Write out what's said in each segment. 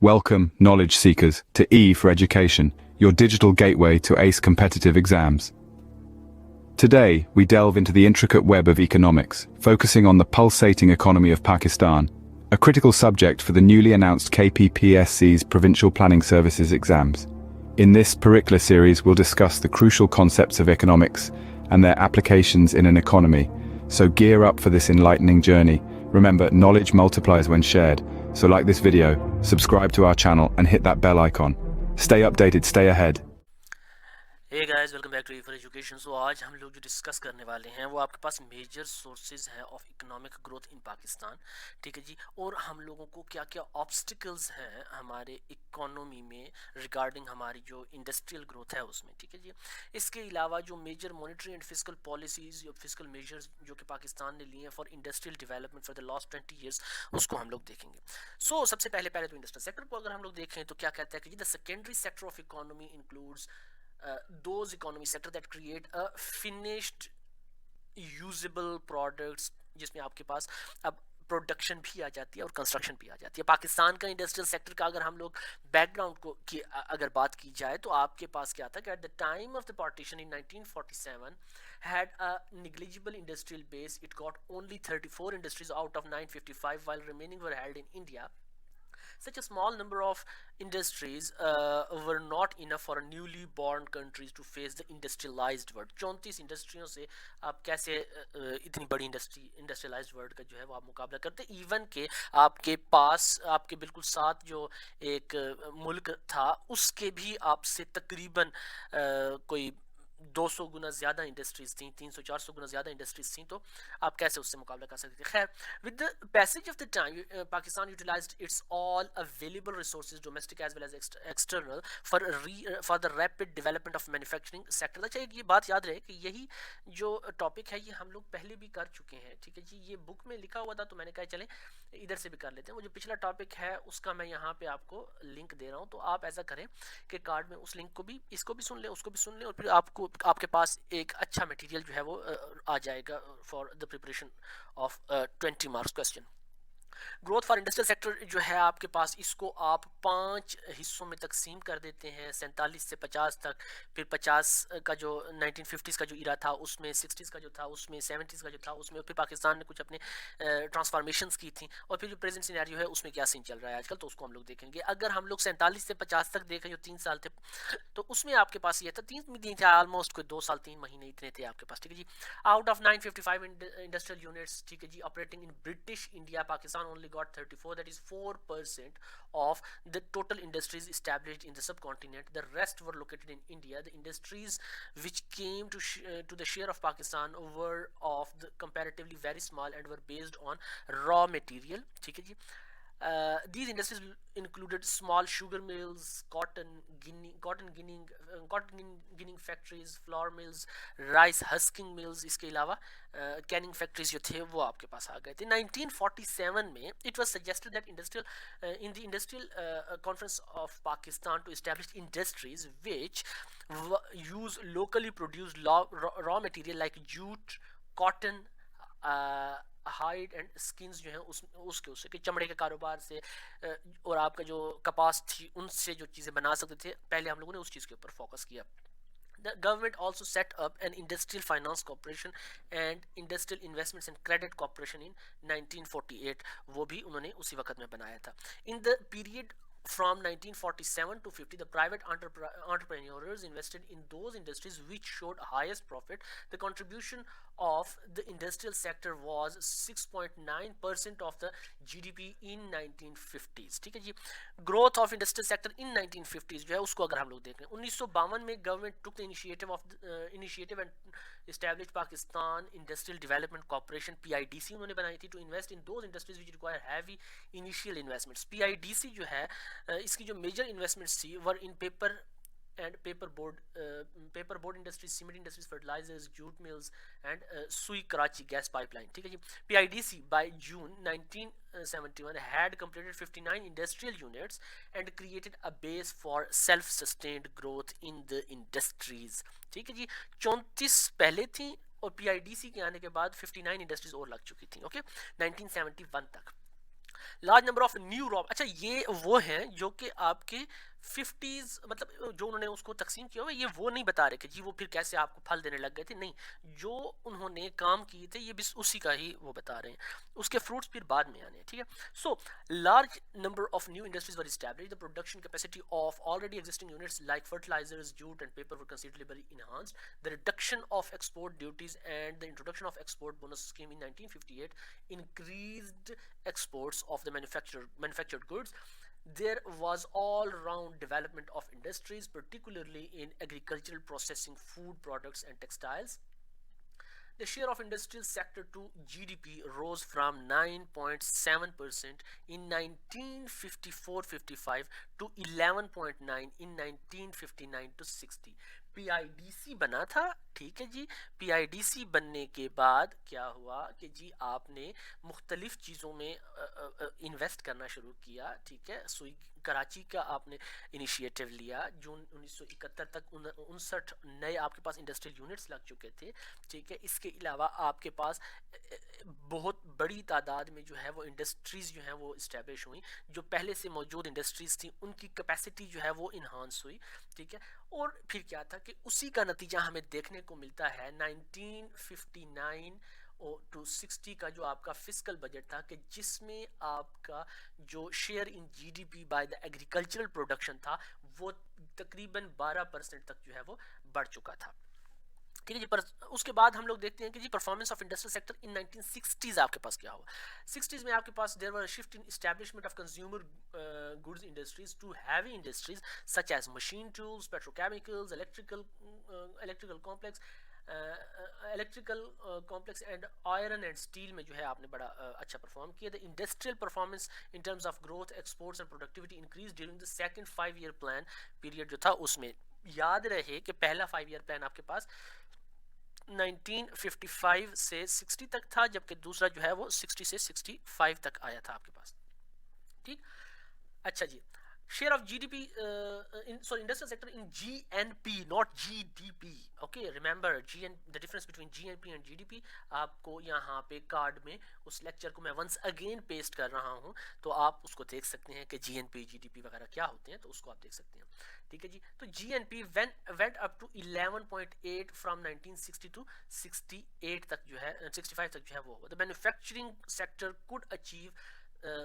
Welcome, knowledge seekers, to E for Education, your digital gateway to ace competitive exams. Today, we delve into the intricate web of economics, focusing on the pulsating economy of Pakistan, a critical subject for the newly announced KPPSC's Provincial Planning Services exams. In this Perikla series, we'll discuss the crucial concepts of economics and their applications in an economy. So gear up for this enlightening journey. Remember, knowledge multiplies when shared. So like this video, subscribe to our channel and hit that bell icon. Stay updated, stay ahead. Hey guys welcome back to E for education. So आज हम लोग जो discuss करने वाले हैं वो आपके पास major sources है of economic growth in Pakistan, ठीक है जी। और हम लोगों को क्या क्या ऑब्स्टिकल्स हैं हमारे इकोनॉमी में रिगार्डिंग हमारी जो इंडस्ट्रियल ग्रोथ है उसमें, ठीक है जी। इसके अलावा जो major monetary and physical policies या फिजिकल मेजर्स जो कि पाकिस्तान ने लिए हैं for industrial development for the last 20 years, उसको हम लोग देखेंगे। सो सबसे पहले तो इंडस्ट्रियल सेक्टर को अगर हम लोग देखें तो क्या कहता है कि the secondary sector of economy includes those economy sector that create a finished usable products, जिसमें आपके पास अब प्रोडक्शन भी आ जाती है और कंस्ट्रक्शन भी आ जाती है। पाकिस्तान का इंडस्ट्रियल सेक्टर का अगर हम लोग बैकग्राउंड को की अगर बात की जाए तो आपके पास क्या था कि at the time of the partition in 1947 had a negligible industrial base. It got only 34 industries out of 955 while remaining were held in India. Such a small number of industries were not enough for a newly born countries to face the industrialized world। 34 इंडस्ट्रियों से आप कैसे इतनी बड़ी industrialised world का जो है वो आप मुकाबला करते, इवन के आपके पास आपके बिल्कुल साथ जो एक मुल्क था उसके भी आपसे तकरीबन कोई 200 गुना ज़्यादा इंडस्ट्रीज थी, 300-400 गुना ज़्यादा इंडस्ट्रीज थी, तो आप कैसे उससे मुकाबला कर सकते थे। खैर, with the passage of the time Pakistan utilized its all available resources domestic as well as external for the rapid development of manufacturing sector. अच्छा, ये बात याद रहे कि यही जो टॉपिक है ये हम लोग पहले भी कर चुके हैं, ठीक है जी। ये बुक में लिखा हुआ था तो मैंने कहा चले इधर से भी कर लेते हैं। वो जो पिछला टॉपिक है उसका मैं यहाँ पे आपको लिंक दे रहा हूँ, तो आप ऐसा करें कि कार्ड में उस लिंक को भी, इसको भी सुन लें, उसको भी सुन लें, और फिर आपको आपके पास एक अच्छा मटेरियल जो है वो आ जाएगा for the preparation of 20 marks question. Growth for industrial sector जो है आपके पास, इसको आप 5 हिस्सों में तकसीम कर देते हैं, 47 से 50 तक। फिर 50 का जो 1950s का जो इरा था उसमें, 60s का जो था उसमें, 70s का जो था उसमें, फिर पाकिस्तान ने कुछ अपने ट्रांसफॉर्मेशंस की थी, और फिर जो प्रेजेंट सिनेरियो है उसमें क्या सीन चल रहा है आजकल, तो उसको हम लोग देखेंगे। अगर हम लोग 47 से 50 तक देखें जो 3 साल थे, तो उसमें आपके पास ये था 3 महीने थे, ऑलमोस्ट कोई 2 साल 3 महीने इतने थे आपके पास, ठीक है जी। आउट ऑफ 955 इंडस्ट्रियल यूनिट्स, ठीक है जी, operating in British India, Pakistan only got 34, that is 4% of the total industries established in the subcontinent. The rest were located in India. The industries which came to the share of Pakistan were of the comparatively very small and were based on raw material, ठीक है जी। These industries included small sugar mills, cotton ginning factories, flour mills, rice husking mills। इसके अलावा Canning factories जो थे वो आपके पास आ गए थे। 1947 में it was suggested that in the industrial conference of Pakistan to establish industries which use locally produced raw material like jute, cotton, hide and skins जो है उसके कि चमड़े के कारोबार से और आपका जो कपास थी उनसे जो चीज़ें बना सकते थे, पहले हम लोगों ने उस चीज़ के ऊपर फोकस किया। The government also set up an industrial finance corporation and industrial investments and credit corporation in 1948। वो भी उन्होंने उसी वक्त में बनाया था। In the period from 1947 to 50, the private entrepreneurs invested in those industries which showed highest profit. The contribution of the industrial sector was 6.9% of the GDP in 1950s, ठीक है जी। Growth of industrial sector in 1950s जो है उसको अगर हम लोग देखें, 1952 में government took the initiative and established Pakistan Industrial Development Corporation, PIDC उन्होंने बनाई थी, to invest in those industries which require heavy initial investments। PIDC जो है इसकी जो मेजर इन्वेस्टमेंट्स थी were in paper and paper board industries, cement industries, fertilizers, jute mills and Sui Karachi gas pipeline, ठीक है जी। PIDC by June 1971 had completed 59 industrial units and created a base for self-sustained growth in the industries, ठीक है जी। 34 पहले थी और PIDC के आने के बाद 59 इंडस्ट्रीज और लग चुकी थी, ओके, 1971 तक। Large number of new raw, अच्छा ये वो हैं जो कि आपके 50s, मतलब जो उन्होंने उसको तकसीम किया हुआ है, ये वो नहीं बता रहे कि जी वो फिर कैसे आपको फल देने लग गए थे, नहीं, जो उन्होंने काम किए थे ये भी उसी का ही वो बता रहे हैं, उसके फ्रूट्स फिर बाद में आने हैं, ठीक है। So large number of new industries were established, the production capacity of already existing units like fertilizers, jute and paper were considerably enhanced, the reduction of export duties and the introduction of export bonus scheme in 1958 increased exports of the manufactured goods. There was all-round development of industries, particularly in agricultural processing, food products and textiles. The share of industrial sector to GDP rose from 9.7% in 1954-55 to 11.9 in 1959 to 60. PIDC बना था, ठीक है जी। PIDC बनने के बाद क्या हुआ कि जी आपने मुख्तलिफ चीज़ों में इन्वेस्ट करना शुरू किया, ठीक है। सुई कराची का आपने इनिशिएटिव लिया, जून 1971 तक 59 नए आपके पास इंडस्ट्रियल यूनिट्स लग चुके थे, ठीक है। इसके अलावा आपके पास बहुत बड़ी तादाद में जो है वो इंडस्ट्रीज़ जो हैं वो इस्टेब्लिश हुई, जो पहले से मौजूद इंडस्ट्रीज़ थी उनकी कैपेसिटी जो है वो इन्हांस हुई, ठीक है। और फिर क्या था कि उसी का नतीजा हमें देखने को मिलता है 1959 टू 60 का जो आपका फिस्कल बजट था, कि जिसमें आपका जो share in GDP by the agricultural production था वो तकरीबन 12% तक जो है वो बढ़ चुका था, ठीक है जी। पर उसके बाद हम लोग देखते हैं कि जी performance of industrial sector in 1960s आपके पास क्या हुआ। 60s में आपके पास there were shift in establishment of consumer goods industries to heavy industries such as machine tools, petrochemicals, electrical complex, and iron and steel में जो है आपने बड़ा अच्छा परफॉर्म किया। The industrial performance in terms of growth, exports and productivity increase during the second 5 year plan period जो था उसमें। याद रहे कि पहला 5 ईयर प्लान आपके पास 1955 से 60 तक था, जबकि दूसरा जो है वो 60 से 65 तक आया था आपके पास, ठीक। अच्छा जी, share of GDP in sorry industrial sector in GNP, not GDP, okay, remember GN the difference between GNP and GDP. आपको यहाँ पे कार्ड में उस लेक्चर को मैं वंस अगेन पेस्ट कर रहा हूँ, तो आप उसको देख सकते हैं कि जीएनपी जीडीपी वगैरह क्या होते हैं, तो उसको आप देख सकते हैं, ठीक है जी। तो GNP went up to 11.8 from 1960 to 68 तक जो है 65 तक जो है वो होगा। The manufacturing sector could achieve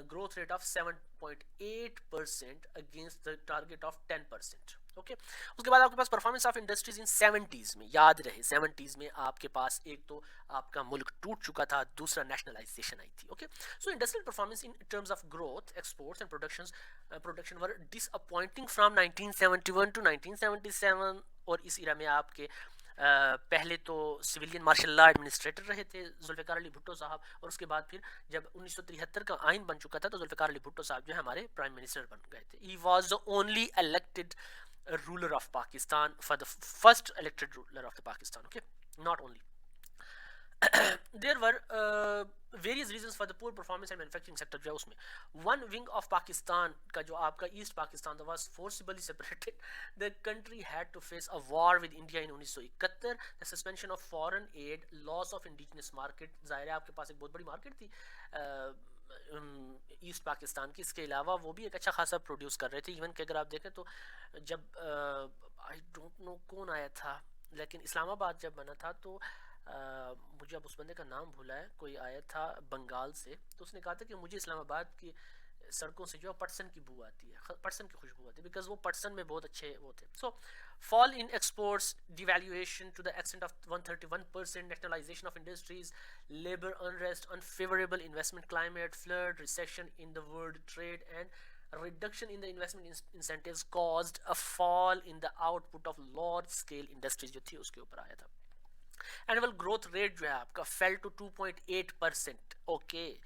growth rate of 7.8% against the target of 10%, okay. उसके बाद आपके पास performance of industries in 70s में, याद रहे 70s में आपके पास एक तो आपका मुल्क टूट चुका था, दूसरा नेशनलाइजेशन आई थी, okay. So industrial performance in terms of growth, exports and production were disappointing from 1971 to 1977। और इस इरा में आपके पहले तो सिविलियन मार्शल लॉ एडमिनिस्ट्रेटर रहे थे जुल्फ़िकार अली भुट्टो साहब, और उसके बाद फिर जब 1973 का आइन बन चुका था तो जुल्फ़िकार अली भुट्टो साहब जो है हमारे प्राइम मिनिस्टर बन गए थे। He was the only elected ruler of Pakistan, for the first elected ruler of the Pakistan, okay, not only. there were various reasons for the poor performance and manufacturing sector जो है उसमें। one wing of Pakistan का जो आपका east Pakistan was forcibly separated, the country had to face a war with India in 1971, the suspension of foreign aid, loss of indigenous market, ज़ाहिर है आपके पास एक बहुत बड़ी मार्केट थी ईस्ट पाकिस्तान की, इसके अलावा वो भी एक अच्छा खासा प्रोड्यूस कर रहे थे। इवन कि अगर आप देखें तो जब आई डोंट नो कौन आया था, लेकिन इस्लामाबाद जब बना था तो मुझे अब उस बंदे का नाम भूला है, कोई आया था बंगाल से, तो उसने कहा था कि मुझे इस्लामाबाद की सड़कों से जो है पटसन की बू आती है, पटसन की खुशबू आती है, बिकॉज वो पटसन में बहुत अच्छे वो थे। So fall in exports, devaluation to the extent of 131%, nationalisation of industries, labour unrest, unfavourable investment climate, flood, recession in the world trade and reduction in the investment incentives caused a fall in the output of large scale industries जो थी उसके ऊपर आया था। Annual growth rate जो है आपका fell to 2.8%, okay,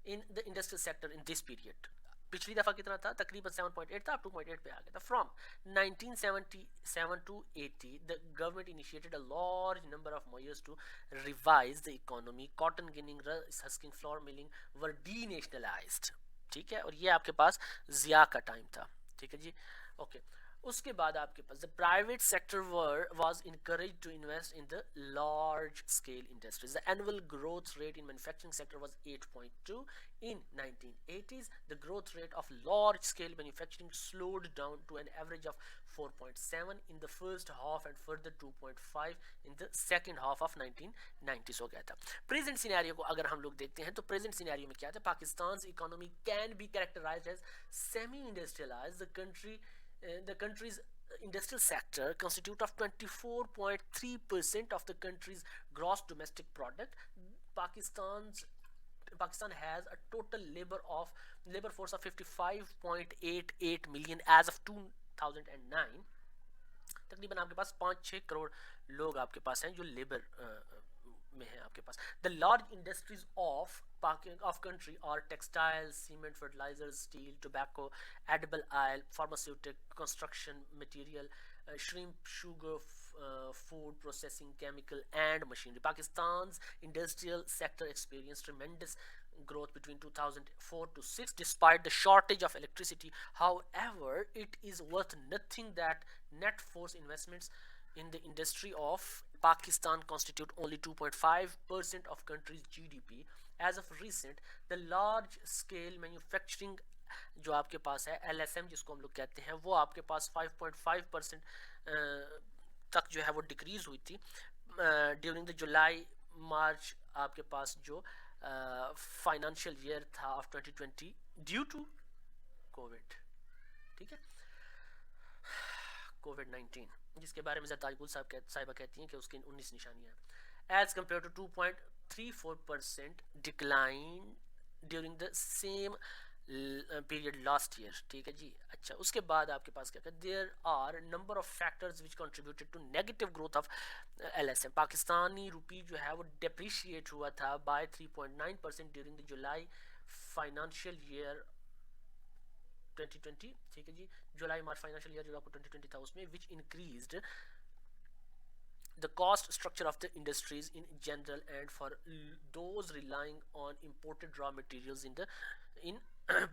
in the industrial sector in this period. पिछली दफा कितना था, तकरीबन 7.8 था, अब 2.8 पे आ गया था। From 1977 to 80 the government initiated a large number of measures to revise the economy, cotton ginning, rice husking, flour milling were denationalised, ठीक है। और ये आपके पास जिया का टाइम था, ठीक है जी, ओके। उसके बाद आपके पास the private sector was encouraged to invest in the large scale industries. The annual growth rate in manufacturing sector was 8.2 in 1980s. The growth rate of large scale manufacturing slowed down to an average of 4.7 in the first half and further 2.5 in the second half of 1990s हो गया था. Present scenario को अगर हम लोग देखते हैं तो प्रेजेंट सिनेरियो में क्या था, Pakistan economy can be characterised as semi industrialised. The country's industrial sector constitute of 24.3% of the country's gross domestic product. Pakistan has a total labor force of 55.88 million as of 2009. तकरीबन आपके पास 5-6 करोड़ लोग आपके पास हैं जो labour में है आपके पास. The large industries of country are textiles, cement, fertilizers, steel, tobacco, edible oil, pharmaceutical, construction material, shrimp, sugar, food processing, chemical and machinery. Pakistan's industrial sector experienced tremendous growth between 2004 to 6 despite the shortage of electricity. However, it is worth noting that net force investments in the industry of Pakistan constitute only 2.5% of country's GDP. As of recent, the large scale manufacturing जो आपके पास है LSM जिसको हम लोग कहते हैं, वो आपके पास 5.5% तक जो है वो डिक्रीज हुई थी ड्यूरिंग द जुलाई मार्च आपके पास जो फाइनेंशियल ईयर था ऑफ 2020 ड्यू टू कोविड. ठीक है, कोविड-19 जिसके बारे में जताजगुल साहिबा कहती हैं कि उसकी 19 निशानियां हैं. As compared to 2.34% decline during the same period last year. ठीक है जी. अच्छा, उसके बाद आपके पास क्या कहते हैं, there are number of factors which contributed to negative growth of LSM. Pakistani rupee जो है वो डेप्रिशिएट हुआ था by 3.9% during the July financial year 2020. ठीक है जी, जुलाई मार्च फाइनेंशियल ईयर जो आपको 2020 था उसमें विच increased the cost structure of the industries in general and for those relying on imported raw materials in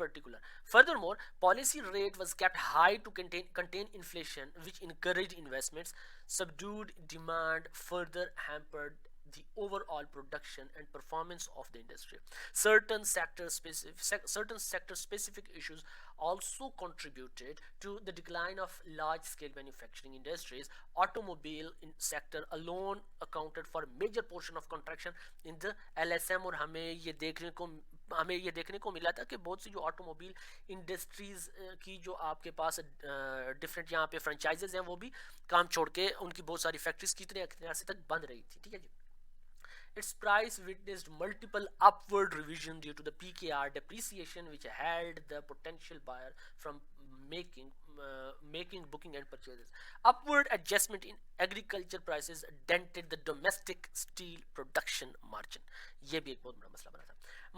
particular. Furthermore, policy rate was kept high to contain inflation, which encouraged investments. Subdued demand further hampered the overall production and performance of the industry. Certain sector specific issues also contributed to the decline of large scale manufacturing industries. Automobile sector alone accounted for a major portion of contraction in the LSM. और हमें ये देखने को मिला था कि बहुत सी जो ऑटोमोबाइल इंडस्ट्रीज की जो आपके पास डिफरेंट यहाँ पे फ्रेंचाइजेज हैं वो भी काम छोड़ के उनकी बहुत सारी फैक्ट्रीज कितने अरसे तक बंद रही थी. ठीक है जी. Its price witnessed multiple upward revision due to the PKR depreciation, which held the potential buyer from making booking and purchases. Upward adjustment in agriculture prices dented the domestic steel production margin. ये भी एक बहुत बड़ा मसला बना था.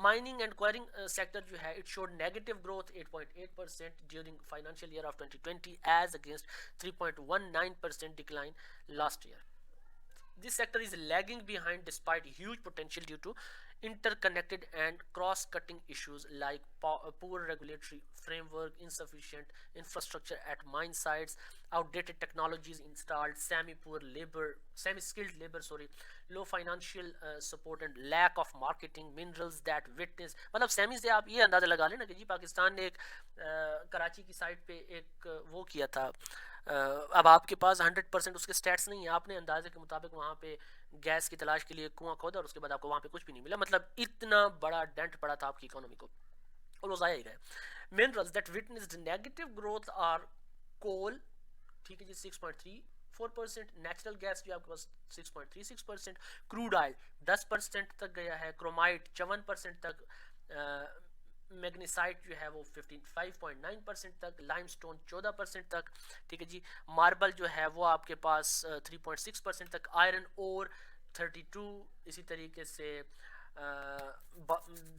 Mining and quarrying sector जो है it showed negative growth 8.8% during financial year of 2020 as against 3.19% decline last year. This sector is lagging behind despite huge potential due to interconnected and cross-cutting issues like poor regulatory framework, insufficient infrastructure at mine sites, outdated technologies installed, semi-skilled labor, low financial support and lack of marketing, minerals that witness. मतलब semi से आप ये अंदाज़ा लगा लेना कि जी पाकिस्तान ने एक कराची की साइड पे एक वो किया था. अब आपके पास 100% उसके स्टैट्स नहीं है, आपने अंदाजे के मुताबिक वहाँ पे गैस की तलाश के लिए कुआं खोदा और उसके बाद आपको वहाँ पे कुछ भी नहीं मिला. मतलब इतना बड़ा डेंट पड़ा था आपकी इकोनॉमी को और वो ज़ाया ही गए. Minerals that witnessed negative growth are coal. ठीक है जी, 6.34%. नेचुरल गैस जो आपके पास 6.36%. क्रूड ऑयल 10% तक गया है. क्रोमाइट 54% तक. मैग्नीसाइट जो है वो 55.9% तक. लाइमस्टोन 14% तक. ठीक है जी. मार्बल जो है वो आपके पास 3.6% तक. Iron ore 32. इसी तरीके से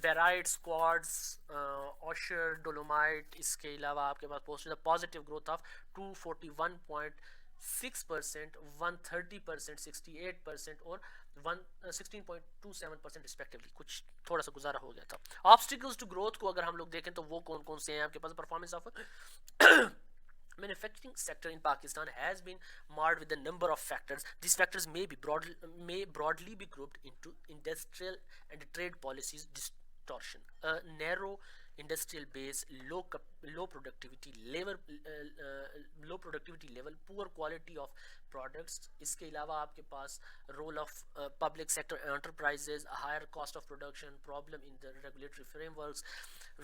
बेराइट, स्क्वाड्स, ऑशर, डोलोमाइट. इसके अलावा आपके पास पोस्टेड पॉजिटिव ग्रोथ ऑफ 241.6%, 130%, 68% और 16.27% रिस्पेक्टिवली. कुछ थोड़ा सा गुजारा हो गया था. ऑब्स्टिकल्स टू ग्रोथ को अगर हम लोग देखें तो वो कौन कौन से हैं आपके पास. Performance of manufacturing sector in Pakistan has been marred with a number of factors. These factors may broadly be grouped into industrial and trade policies distortion, a narrow industrial base, low productivity low productivity level, poor quality of products. इसके अलावा आपके पास role of public sector enterprises, higher cost of production, problem in the regulatory frameworks,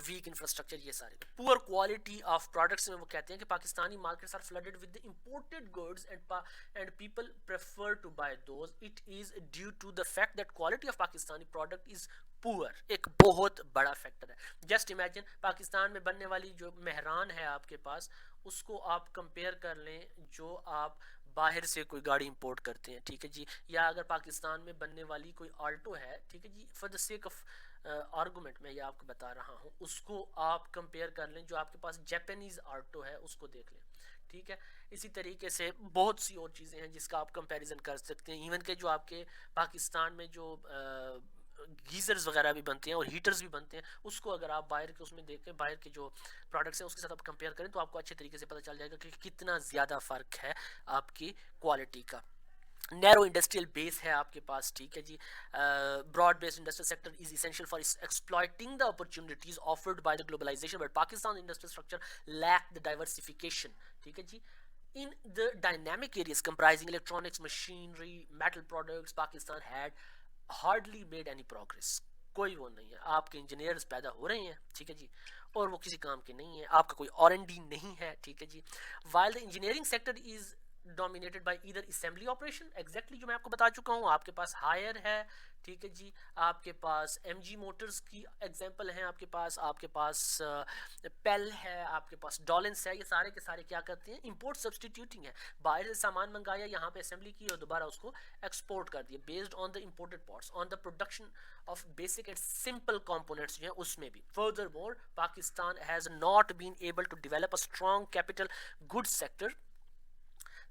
weak infrastructure, ये सारे poor quality of products में वो कहते हैं कि Pakistani markets are flooded with the imported goods and people prefer to buy those. It is due to the fact that quality of Pakistani product is poor. एक बहुत बड़ा फैक्टर है. जस्ट इमेजिन पाकिस्तान में बनने वाली जो मेहरान है आपके पास, उसको आप कंपेयर कर लें जो आप बाहर से कोई गाड़ी इंपोर्ट करते हैं, ठीक है जी, या अगर पाकिस्तान में बनने वाली कोई आल्टो है, ठीक है जी, for the sake of argument मैं ये आपको बता रहा हूँ, उसको आप कंपेयर कर लें जो आपके पास जापानीज आल्टो है, उसको देख लें, ठीक है. इसी तरीके से बहुत सी और चीज़ें हैं जिसका आप कंपैरिजन कर सकते हैं. इवन के जो आपके पाकिस्तान में जो गीजर्स वगैरह भी बनते हैं और हीटर्स भी बनते हैं, उसको अगर आप बाहर के उसमें देखें, बाहर के जो प्रोडक्ट्स हैं उसके साथ आप कंपेयर करें तो आपको अच्छे तरीके से पता चल जाएगा कि कितना ज़्यादा फ़र्क है आपकी क्वालिटी का. नैरो इंडस्ट्रियल बेस है आपके पास, ठीक है जी. Broad based industrial sector is essential for exploiting the opportunities offered by the globalisation, but Pakistan industrial structure lack the diversification, ठीक है जी. In the dynamic areas comprising electronics, machinery, metal products, Pakistan had hardly made any progress. कोई वो नहीं है. आपके engineers पैदा हो रहे हैं, ठीक है जी, और वो किसी काम के नहीं है. आपका कोई R&D नहीं है, ठीक है जी. While the engineering sector is dominated by either assembly operation, exactly जो मैं आपको बता चुका हूँ, आपके पास हायर है, ठीक है जी, आपके पास MG मोटर्स की एग्जांपल है, आपके पास पेल है, आपके पास डॉलेंस है, ये सारे के सारे क्या करते हैं, इंपोर्ट सब्सटीट्यूटिंग है. बाहर से सामान मंगाया, यहाँ पे असेंबली की और दोबारा उसको एक्सपोर्ट कर दिया based on the imported parts, on the production of basic and simple components जो हैं उसमें भी. Furthermore Pakistan has not been able to develop a strong capital goods sector.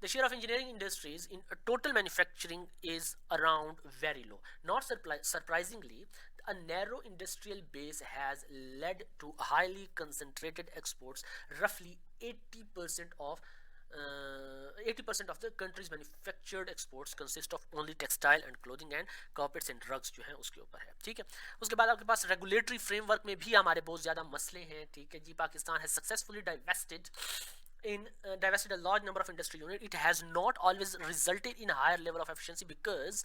The share of engineering industries in total manufacturing is around very low. Not surprisingly, a narrow industrial base has led to highly concentrated exports. Roughly 80% of 80% of the country's manufactured exports consist of only textile and clothing and carpets and rugs जो है उसके ऊपर है, ठीक है. उसके बाद आपके पास रेगुलेटरी फ्रेमवर्क में भी हमारे बहुत ज़्यादा मसले हैं, ठीक है जी. Pakistan has successfully divested a large number of industry units. It has not always resulted in a higher level of efficiency because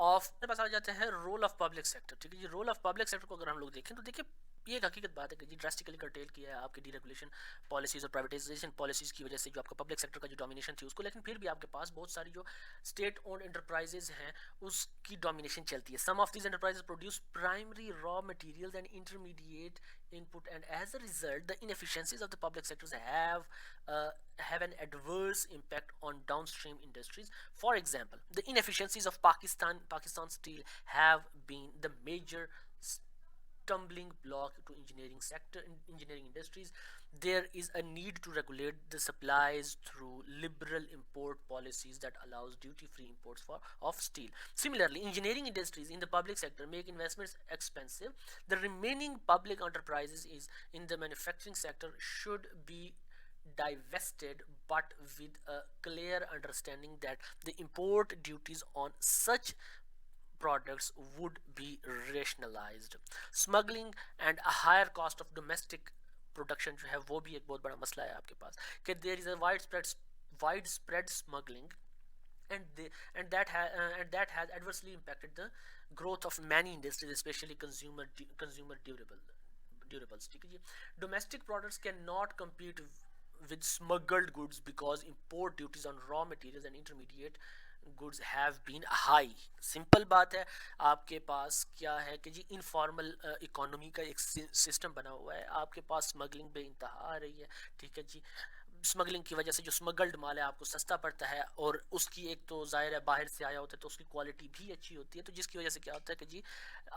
of मेरे पास आ जाते हैं रोल ऑफ पब्लिक सेक्टर, ठीक है जी. रोल ऑफ पब्लिक सेक्टर को अगर हम लोग देखें तो देखिए ये एक हकीकत बात है कि जी ड्रास्टिकली कर्टेल किया है आपके डीरेगुलेशन पॉलिसीज और प्राइवेटाइजेशन पॉलिसीज की वजह से जो आपका पब्लिक सेक्टर का जो डोमिनेशन थी उसको, लेकिन फिर भी आपके पास बहुत सारी जो स्टेट ओन्ड एंटरप्राइजेज हैं उसकी डोमिनेशन चलती है. Some of these enterprises produce primary raw materials and intermediate input, and as a result the inefficiencies of the public sectors have an adverse impact on downstream industries. For example, the inefficiencies of Pakistan Steel have been the major stumbling block to engineering industries. There is a need to regulate the supplies through liberal import policies that allows duty-free imports of steel. Similarly, engineering industries in the public sector make investments expensive. The remaining public enterprises in the manufacturing sector should be divested, but with a clear understanding that the import duties on such products would be rationalized. Smuggling and a higher cost of domestic production जो है वो भी एक बहुत बड़ा मसला है आपके पास, कि there is a widespread smuggling and that has adversely impacted the growth of many industries, especially consumer durables, ठीक है जी. Domestic products cannot compete with smuggled goods because import duties on raw materials and intermediate goods have been high. Simple बात है, आपके पास क्या है कि जी informal economy का एक सिस्टम बना हुआ है, आपके पास स्मगलिंग बेइंतहा आ रही है, ठीक है जी. स्मगलिंग की वजह से जो स्मगल्ड माल है आपको सस्ता पड़ता है और उसकी एक तो ज़ाहिर है बाहर से आया होता है तो उसकी क्वालिटी भी अच्छी होती है, तो जिसकी वजह से क्या होता है कि जी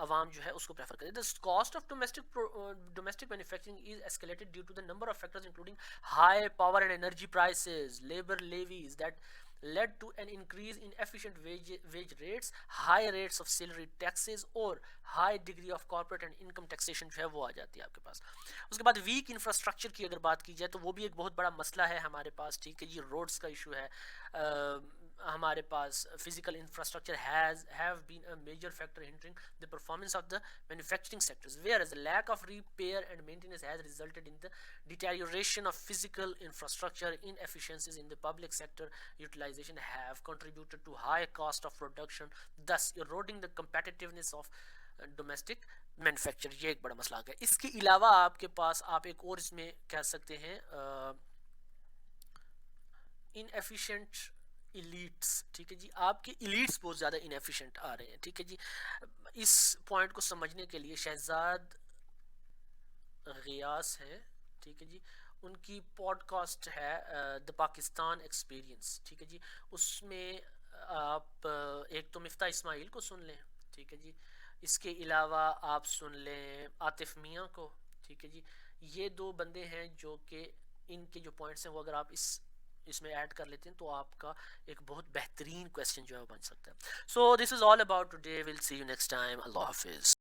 आवाम जो है उसको प्रेफर करते हैं. The cost of domestic manufacturing is escalated due to the number of factors including high power and energy prices, labour levies that led to an increase in efficient wage rates, high rates of salary taxes और high degree of corporate and income taxation जो है वो आ जाती है आपके पास। उसके बाद week infrastructure की अगर बात की जाए तो वो भी एक बहुत बड़ा मसला है हमारे पास, ठीक है जी। रोड्स का इशू है, हमारे पास physical infrastructure have been a major factor hindering the performance of the manufacturing sectors, whereas lack of repair and maintenance has resulted in the deterioration of physical infrastructure. Inefficiencies in the public sector utilization have contributed to high cost of production, thus eroding the competitiveness of domestic manufacture. ये एक बड़ा मसला आ गया। इसके अलावा आपके पास आप एक और इसमें कह सकते हैं इनएफिशिएंट इलीट्स, ठीक है जी। आपके इलीट्स बहुत ज़्यादा इनएफिशिएंट आ रहे हैं, ठीक है जी। इस पॉइंट को समझने के लिए शहजाद गियास हैं, ठीक है जी, उनकी पॉडकास्ट है द पाकिस्तान एक्सपीरियंस, ठीक है जी। उसमें आप एक तो मिफ्ता इस्माइल को सुन लें, ठीक है जी। इसके अलावा आप सुन लें आतिफ मियाँ को, ठीक है जी। ये दो बंदे हैं जो कि इनके जो पॉइंट्स हैं वो अगर आप इसमें ऐड कर लेते हैं तो आपका एक बहुत बेहतरीन क्वेश्चन जो है वो बन सकता है। So this is all about today, will see you next time, अल्लाह हाफिज़।